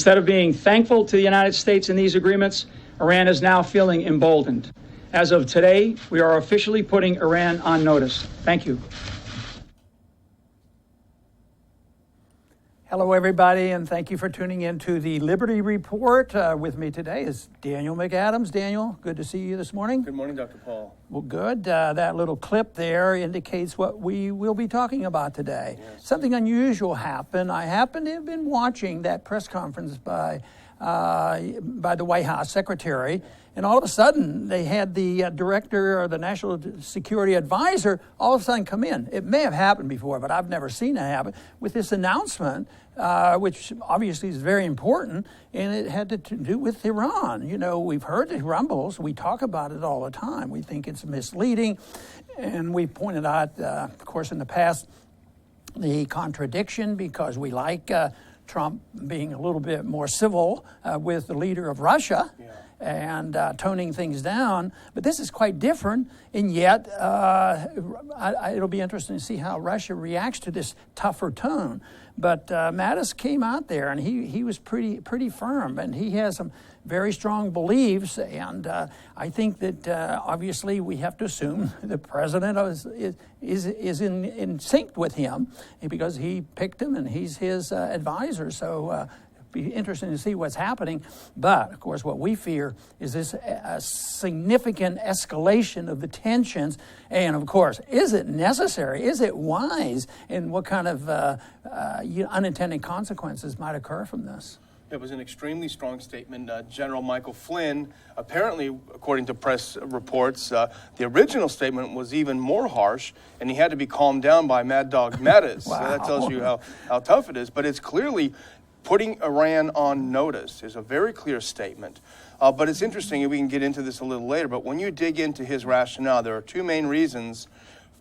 Instead of being thankful to the United States in these agreements, Iran is now feeling emboldened. As of today, we are officially putting Iran on notice. Thank you. Hello, everybody, and thank you for tuning in to the Liberty Report. With me today is Daniel McAdams. Daniel, good to see you this morning. Good morning, Dr. Paul. Well, good. That little clip there indicates what we will be talking about today. Yes. Something unusual happened. I happen to have been watching that press conference by the White House secretary, and all of a sudden they had the director or the national security advisor all of a sudden come in. It may have happened before, but I've never seen it happen, with this announcement, which obviously is very important, and it had to do with Iran. You know, we've heard the rumbles. We talk about it all the time. We think it's misleading, and we pointed out, of course, in the past, the contradiction, because we like Trump being a little bit more civil with the leader of Russia. Yeah. And toning things down. But this is quite different, and yet it'll be interesting to see how Russia reacts to this tougher tone. But Mattis came out there, and he was pretty firm, and he has some very strong beliefs, and I think that obviously we have to assume the president is in sync with him, because he picked him and he's his advisor. So be interesting to see what's happening. But of course, what we fear is this significant escalation of the tensions. And of course, is it necessary? Is it wise? And what kind of unintended consequences might occur from this? It was an extremely strong statement. General Michael Flynn, apparently, according to press reports, the original statement was even more harsh, and he had to be calmed down by Mad Dog Mattis. Wow. So that tells you how tough it is. But it's clearly putting Iran on notice is a very clear statement. But it's interesting, and we can get into this a little later, but when you dig into his rationale, there are two main reasons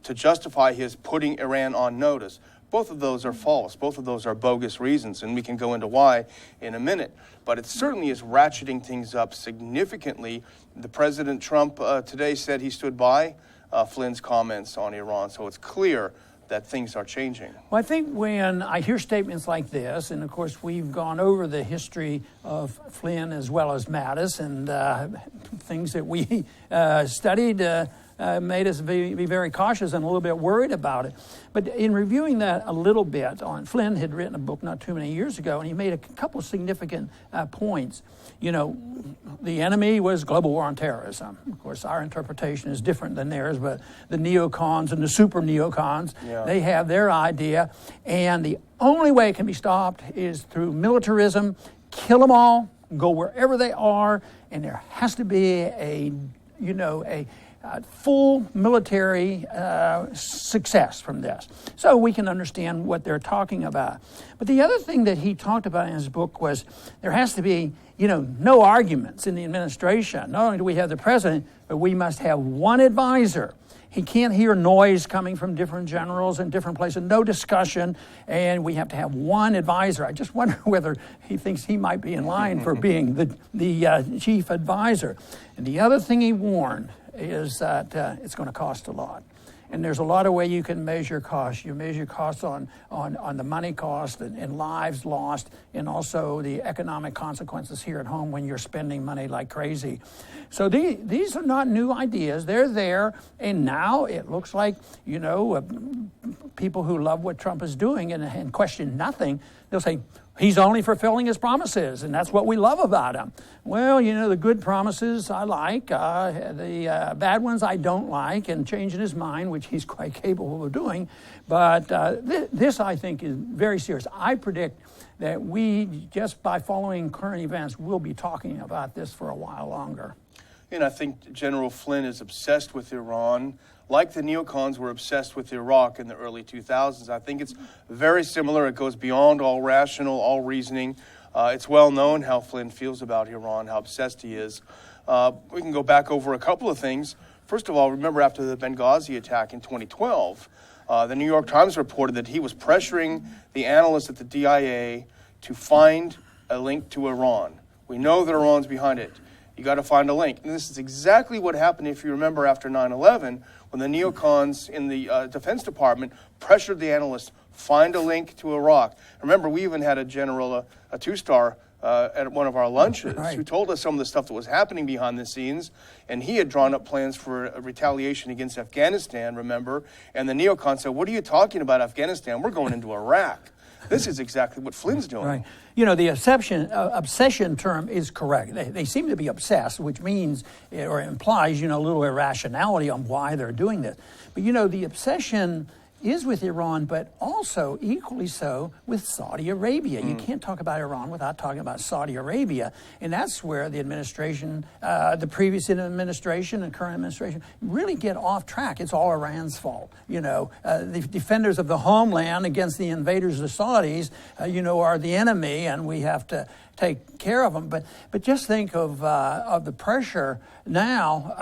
to justify his putting Iran on notice. Both of those are false. Both of those are bogus reasons, and we can go into why in a minute. But it certainly is ratcheting things up significantly. The President Trump today said he stood by Flynn's comments on Iran, so it's clear that things are changing. Well, I think when I hear statements like this, and of course we've gone over the history of Flynn as well as Mattis, and things that we studied made us be very cautious and a little bit worried about it. But in reviewing that a little bit, Flynn had written a book not too many years ago, and he made a couple of significant points. You know, the enemy was global war on terrorism. Of course, our interpretation is different than theirs, but the neocons and the super neocons, they have their idea, and the only way it can be stopped is through militarism. Kill them all, go wherever they are, and there has to be a full military success from this. So we can understand what they're talking about. But the other thing that he talked about in his book was there has to be, no arguments in the administration. Not only do we have the president, but we must have one advisor. He can't hear noise coming from different generals in different places, no discussion, and we have to have one advisor. I just wonder whether he thinks he might be in line for being the chief advisor. And the other thing he warned is that it's going to cost a lot. And there's a lot of way you can measure costs. You measure costs on the money cost and lives lost, and also the economic consequences here at home when you're spending money like crazy. So these are not new ideas. They're there, and now it looks like, people who love what Trump is doing and question nothing, they'll say, he's only fulfilling his promises, and that's what we love about him. Well, the good promises I like, the bad ones I don't like, and changing his mind, which he's quite capable of doing. But this, I think, is very serious. I predict that we, just by following current events, will be talking about this for a while longer. And I think General Flynn is obsessed with Iran, like the neocons were obsessed with Iraq in the early 2000s. I think it's very similar. It goes beyond all rational, all reasoning. It's well known how Flynn feels about Iran, how obsessed he is. We can go back over a couple of things. First of all, remember after the Benghazi attack in 2012, the New York Times reported that he was pressuring the analysts at the DIA to find a link to Iran. We know that Iran's behind it. You got to find a link. And this is exactly what happened, if you remember, after 9/11, when the neocons in the Defense Department pressured the analysts, find a link to Iraq. Remember, we even had a general, a two-star at one of our lunches, Right. who told us some of the stuff that was happening behind the scenes, and he had drawn up plans for a retaliation against Afghanistan, remember? And the neocons said, "What are you talking about, Afghanistan? We're going into Iraq." This is exactly what Flynn's doing. Right. You know, the obsession term is correct. They seem to be obsessed, which means or implies, a little irrationality on why they're doing this. But, the obsession is with Iran, but also equally so with Saudi Arabia. You can't talk about Iran without talking about Saudi Arabia. And that's where the administration, the previous administration and current administration really get off track. It's all Iran's fault. The defenders of the homeland against the invaders, the Saudis, are the enemy, and we have to take care of them. But just think of the pressure now,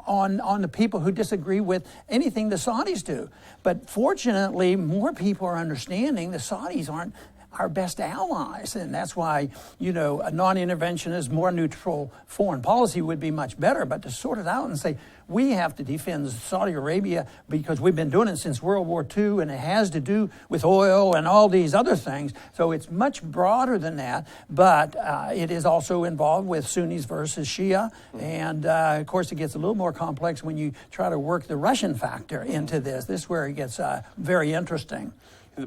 on the people who disagree with anything the Saudis do. But fortunately, more people are understanding the Saudis aren't our best allies, and that's why a non-interventionist, more neutral foreign policy would be much better. But to sort it out and say we have to defend Saudi Arabia because we've been doing it since World War II, and it has to do with oil and all these other things. So it's much broader than that, but it is also involved with Sunnis versus Shia, and of course it gets a little more complex when you try to work the Russian factor into this. This is where it gets very interesting.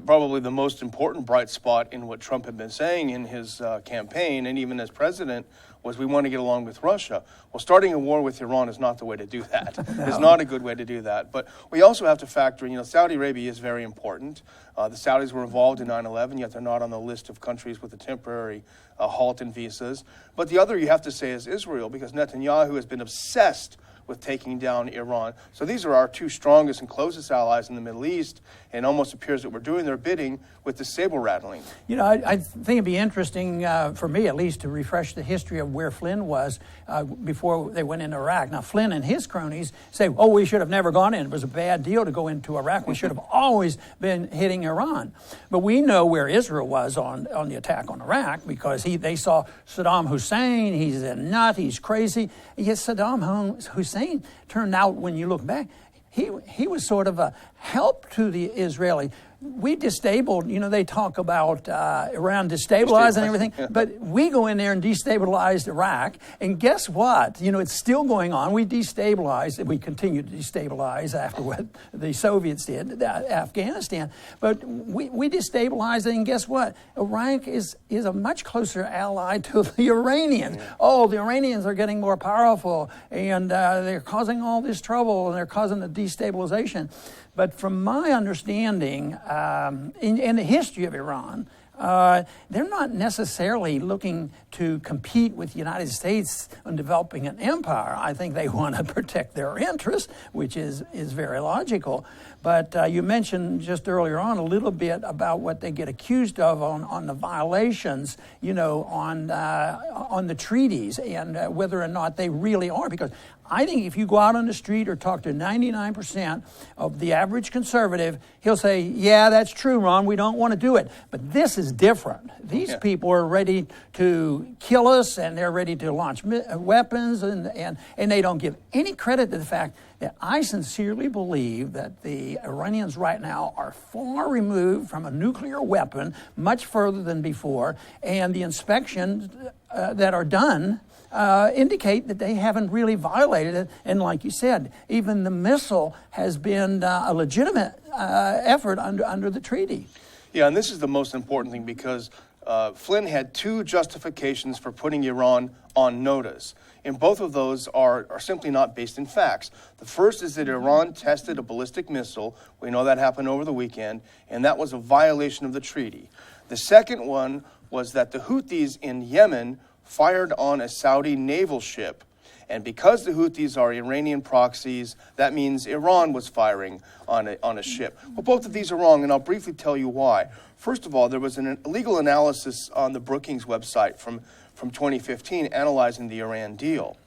Probably the most important bright spot in what Trump had been saying in his campaign and even as president was we want to get along with Russia. Well, starting a war with Iran is not the way to do that. No. It's not a good way to do that. But we also have to factor in, Saudi Arabia is very important. The Saudis were involved in 9/11, yet they're not on the list of countries with a temporary halt in visas. But the other you have to say is Israel, because Netanyahu has been obsessed with taking down Iran. So these are our two strongest and closest allies in the Middle East, and it almost appears that we're doing their bidding with the saber rattling. I think it'd be interesting, for me at least, to refresh the history of where Flynn was before they went into Iraq. Now, Flynn and his cronies say, we should have never gone in. It was a bad deal to go into Iraq. We should have always been hitting Iran. But we know where Israel was on the attack on Iraq, because they saw Saddam Hussein. He's a nut. He's crazy. Yet Saddam Hussein turned out, when you look back, he was sort of a help to the Israeli. We destabilized, they talk about Iran destabilized and everything, but we go in there and destabilized Iraq, and guess what? It's still going on. We destabilized, we continue to destabilize after what the Soviets did, Afghanistan, but we destabilized it, and guess what? Iraq is a much closer ally to the Iranians. Yeah. The Iranians are getting more powerful, and they're causing all this trouble, and they're causing the destabilization. But from my understanding, in the history of Iran, they're not necessarily looking to compete with the United States on developing an empire. I think they want to protect their interests, which is very logical. But you mentioned just earlier on a little bit about what they get accused of on the violations, on the treaties, and whether or not they really are. Because I think if you go out on the street or talk to 99% of the average conservative, he'll say, yeah, that's true, Ron, we don't want to do it. But this is different. These people are ready to kill us, and they're ready to launch weapons, and they don't give any credit to the fact that I sincerely believe that the Iranians right now are far removed from a nuclear weapon, much further than before, and the inspections that are done indicate that they haven't really violated it. And like you said, even the missile has been a legitimate effort under the treaty. Yeah, and this is the most important thing, because Flynn had two justifications for putting Iran on notice. And both of those are simply not based in facts. The first is that Iran tested a ballistic missile. We know that happened over the weekend, and that was a violation of the treaty. The second one was that the Houthis in Yemen fired on a Saudi naval ship. And because the Houthis are Iranian proxies, that means Iran was firing on a ship. Well, both of these are wrong, and I'll briefly tell you why. First of all, there was an legal analysis on the Brookings website from 2015 analyzing the Iran deal.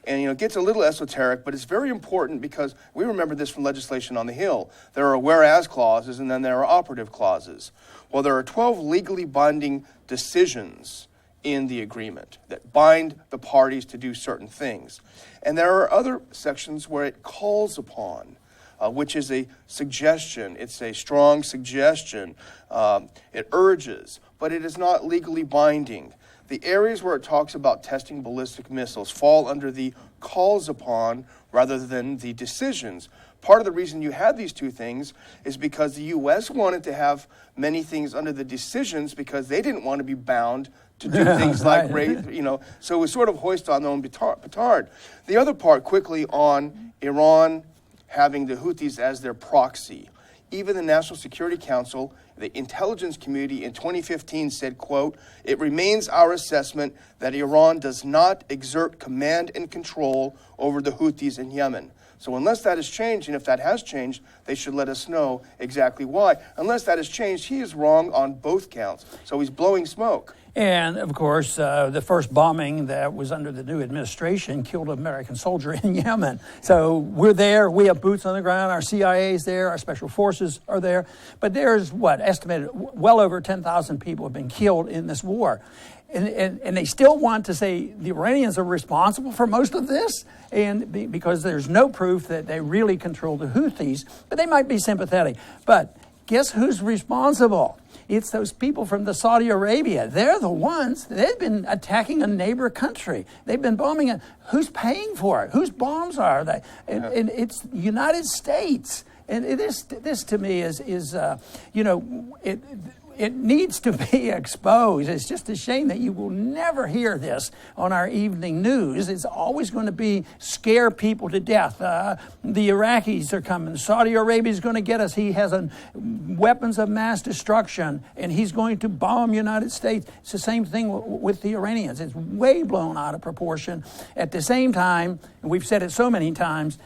And, it gets a little esoteric, but it's very important because we remember this from legislation on the Hill. There are whereas clauses, and then there are operative clauses. Well, there are 12 legally binding decisions in the agreement that bind the parties to do certain things. And there are other sections where it calls upon which is a suggestion. It's a strong suggestion. It urges, but it is not legally binding. The areas where it talks about testing ballistic missiles fall under the calls upon rather than the decisions. Part of the reason you had these two things is because the U.S. wanted to have many things under the decisions because they didn't want to be bound to do things like raise, so it was sort of hoist on their own petard. The other part, quickly, on Iran having the Houthis as their proxy. Even the National Security Council, the intelligence community in 2015 said, quote, "It remains our assessment that Iran does not exert command and control over the Houthis in Yemen." So unless that has changed, and if that has changed, they should let us know exactly why. Unless that has changed, he is wrong on both counts. So he's blowing smoke. And, of course, the first bombing that was under the new administration killed an American soldier in Yemen. So we're there. We have boots on the ground. Our CIA is there. Our special forces are there. But there's, estimated well over 10,000 people have been killed in this war. And they still want to say the Iranians are responsible for most of this, and because there's no proof that they really control the Houthis, but they might be sympathetic. But guess who's responsible? It's those people from the Saudi Arabia. They're the ones. They've been attacking a neighbor country. They've been bombing it. Who's paying for it? Whose bombs are they? And it's the United States. And this to me is it needs to be exposed. It's just a shame that you will never hear this on our evening news. It's always going to be scare people to death. The Iraqis are coming. Saudi Arabia is going to get us. He has weapons of mass destruction, and he's going to bomb the United States. It's the same thing with the Iranians. It's way blown out of proportion. At the same time, and we've said it so many times,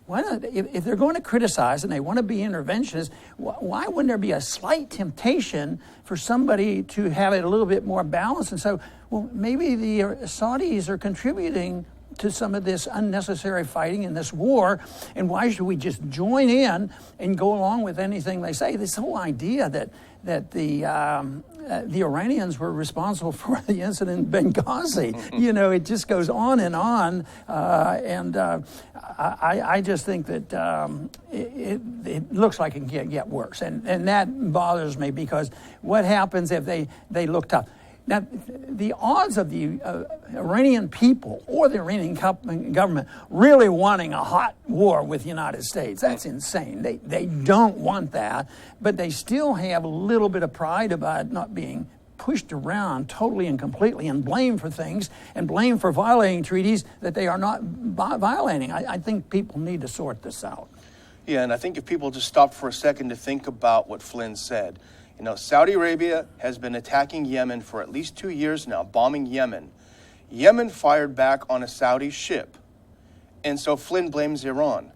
why not, if they're going to criticize and they want to be interventionists, why wouldn't there be a slight temptation for somebody to have it a little bit more balanced? And so, well, maybe the Saudis are contributing to some of this unnecessary fighting in this war, and why should we just join in and go along with anything they say? This whole idea that the Iranians were responsible for the incident in Benghazi, it just goes on, and I just think that it looks like it can get worse, and that bothers me, because what happens if they look tough? Now, the odds of the Iranian people or the Iranian government really wanting a hot war with the United States, that's insane. They don't want that, but they still have a little bit of pride about not being pushed around totally and completely and blamed for things and blamed for violating treaties that they are not violating. I think people need to sort this out. Yeah, and I think if people just stop for a second to think about what Flynn said. Saudi Arabia has been attacking Yemen for at least 2 years now, bombing Yemen. Yemen fired back on a Saudi ship. And so Flynn blames Iran,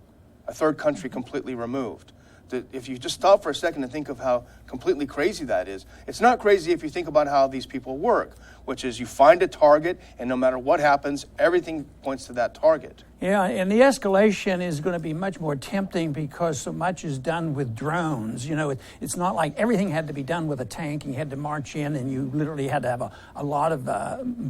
a third country completely removed. If you just stop for a second and think of how completely crazy that is, it's not crazy if you think about how these people work, which is you find a target, and no matter what happens, everything points to that target. Yeah, and the escalation is going to be much more tempting because so much is done with drones. It's not like everything had to be done with a tank, and you had to march in, and you literally had to have a lot of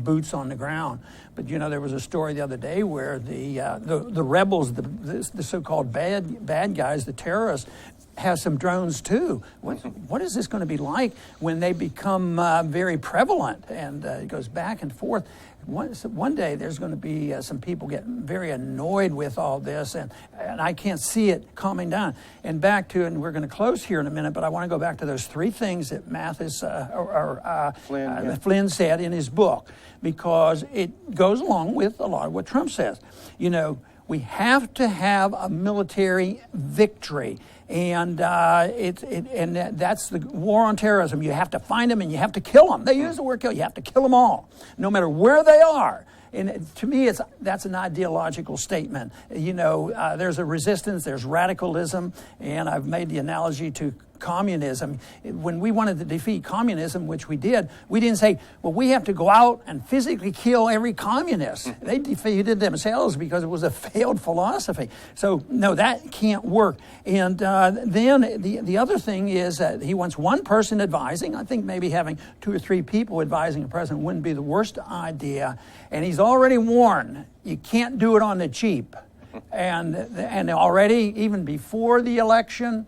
boots on the ground. But, there was a story the other day where the rebels, the so-called bad guys, the terrorists, have some drones too. What is this going to be like when they become very prevalent? And it goes back and forth. One day there's going to be some people getting very annoyed with all this, and I can't see it calming down. And we're going to close here in a minute, but I want to go back to those three things that Flynn said in his book, because it goes along with a lot of what Trump says. We have to have a military victory. And that's the war on terrorism. You have to find them and you have to kill them. They use the word kill. You have to kill them all, no matter where they are. And to me, that's an ideological statement. There's a resistance, there's radicalism, and I've made the analogy to communism. When we wanted to defeat communism, which we did, we didn't say, well, we have to go out and physically kill every communist. They defeated themselves because it was a failed philosophy. So, no, that can't work. And then the other thing is that he wants one person advising. I think maybe having 2 or 3 people advising a president wouldn't be the worst idea. And he's already warned, you can't do it on the cheap. and already, even before the election,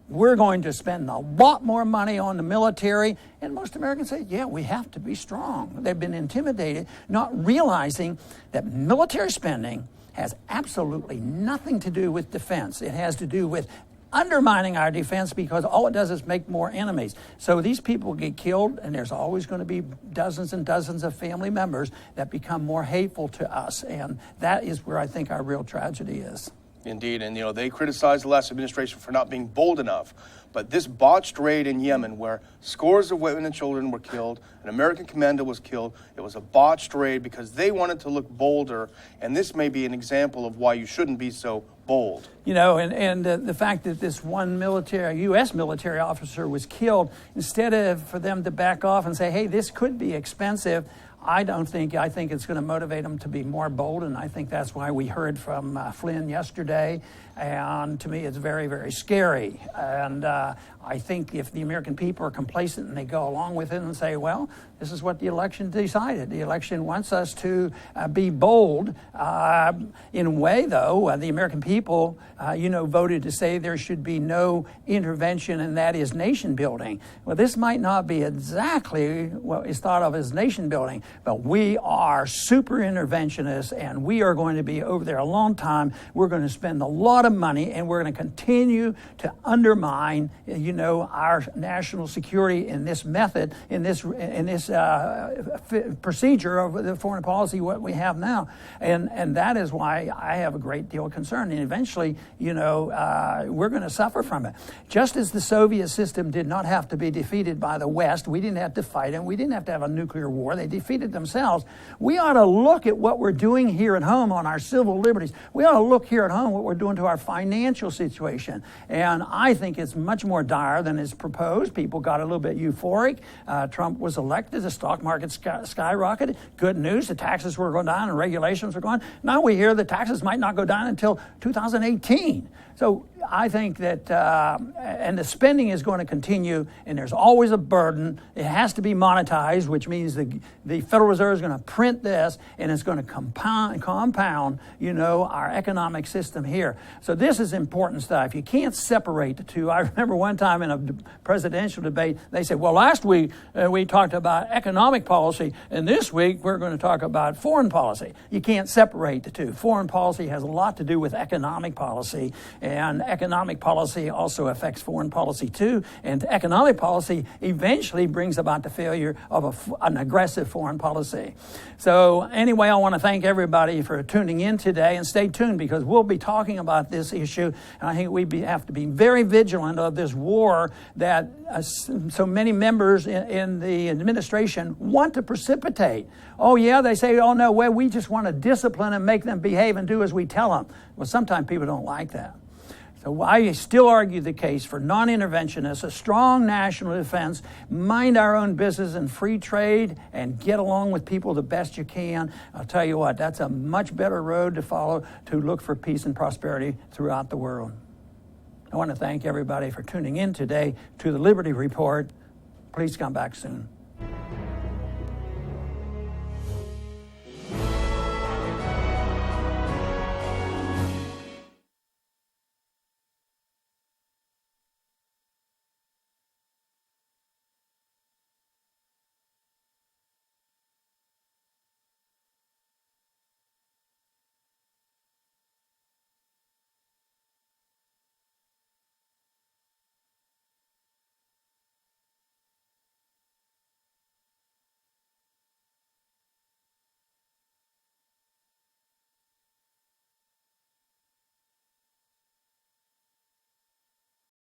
we're going to spend a lot more money on the military. And most Americans say, yeah, we have to be strong. They've been intimidated, not realizing that military spending has absolutely nothing to do with defense. It has to do with undermining our defense, because all it does is make more enemies. So these people get killed, and there's always going to be dozens and dozens of family members that become more hateful to us. And that is where I think our real tragedy is. Indeed, and they criticized the last administration for not being bold enough. But this botched raid in Yemen, where scores of women and children were killed, an American commander was killed, it was a botched raid because they wanted to look bolder, and this may be an example of why you shouldn't be so bold. And the fact that this one U.S. military officer was killed, instead of for them to back off and say, hey, this could be expensive, I think it's going to motivate them to be more bold, and I think that's why we heard from Flynn yesterday. And to me, it's very, very scary. And I think if the American people are complacent and they go along with it and say, well, this is what the election decided. The election wants us to be bold. In a way, though, the American people, voted to say there should be no intervention, and that is nation building. Well, this might not be exactly what is thought of as nation building, but we are super interventionists, and we are going to be over there a long time. We're going to spend a lot of money, and we're going to continue to undermine, our national security in this method, in this procedure of the foreign policy what we have now, and that is why I have a great deal of concern. And eventually, we're going to suffer from it. Just as the Soviet system did not have to be defeated by the West, we didn't have to fight them. We didn't have to have a nuclear war. They defeated themselves. We ought to look at what we're doing here at home on our civil liberties. We ought to look here at home what we're doing to our financial situation. And I think it's much more dire than is proposed. People got a little bit euphoric. Trump was elected. The stock market skyrocketed. Good news. The taxes were going down and regulations were going. Now we hear the taxes might not go down until 2018. So I think that, and the spending is going to continue, and there's always a burden. It has to be monetized, which means the Federal Reserve is going to print this, and it's going to compound, our economic system here. So this is important stuff. You can't separate the two. I remember one time in a presidential debate, they said, well, last week we talked about economic policy, and this week we're going to talk about foreign policy. You can't separate the two. Foreign policy has a lot to do with economic policy, and economic policy also affects foreign policy too. And economic policy eventually brings about the failure of an aggressive foreign policy. So anyway, I want to thank everybody for tuning in today, and stay tuned because we'll be talking about this issue. And I think we have to be very vigilant of this war that so many members in the administration want to precipitate. Oh yeah, they say, oh no, well, we just want to discipline and make them behave and do as we tell them. Well, sometimes people don't like that. So I still argue the case for non-interventionists, a strong national defense, mind our own business and free trade, and get along with people the best you can. I'll tell you what, that's a much better road to follow to look for peace and prosperity throughout the world. I want to thank everybody for tuning in today to the Liberty Report. Please come back soon.